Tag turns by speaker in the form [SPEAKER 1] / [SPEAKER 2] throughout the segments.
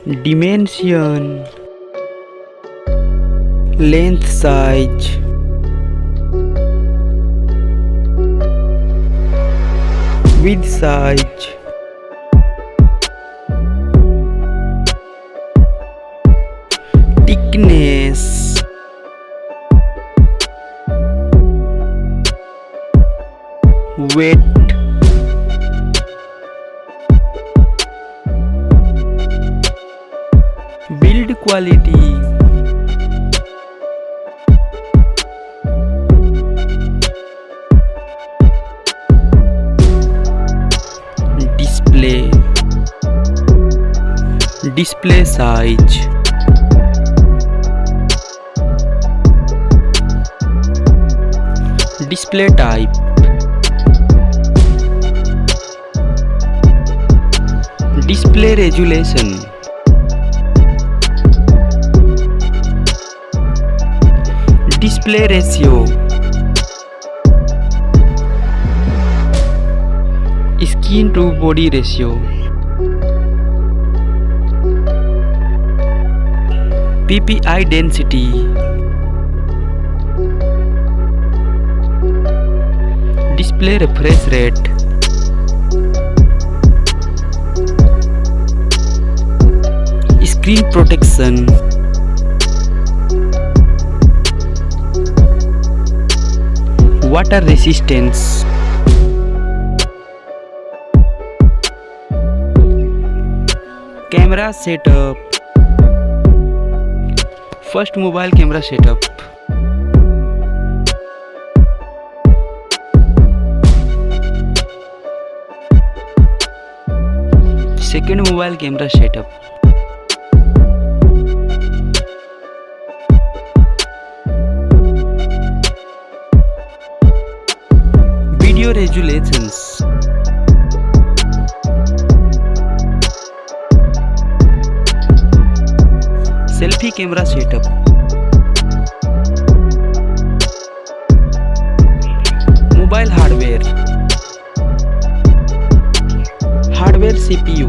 [SPEAKER 1] dimension, length size, width size, thickness, weight, build quality, display size, display type, display resolution, display ratio, skin to body ratio, PPI density, display refresh rate, screen protection, water resistance, camera setup. First, mobile camera setup. Second, mobile camera setup. Video resolutions. Selfie camera setup. Mobile hardware. Hardware CPU.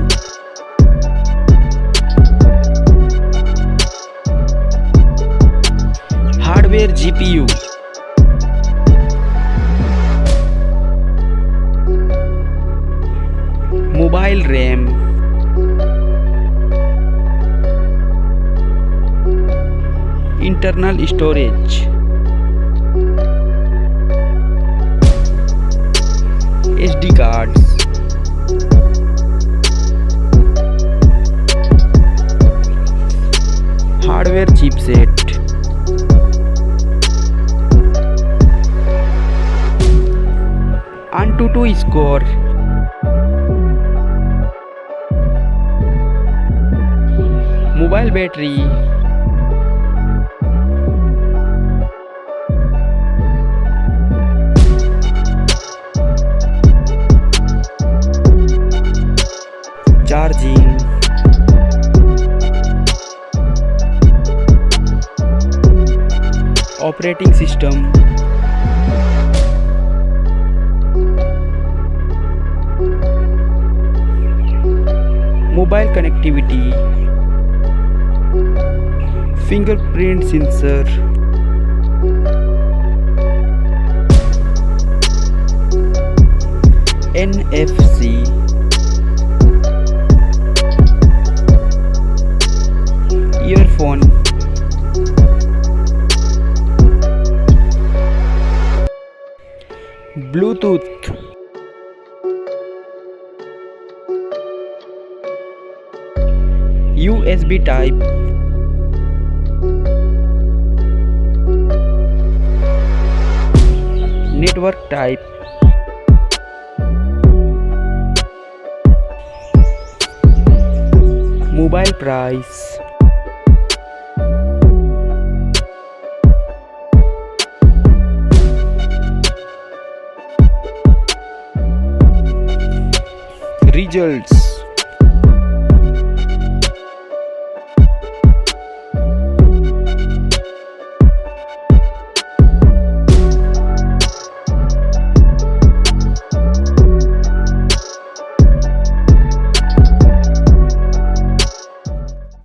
[SPEAKER 1] Hardware GPU. Mobile RAM. Internal storage, SD cards, hardware chipset, AnTuTu score, mobile battery, charging, operating system, mobile connectivity, fingerprint sensor, NFC, earphone, Bluetooth, USB type, network type, mobile price, results.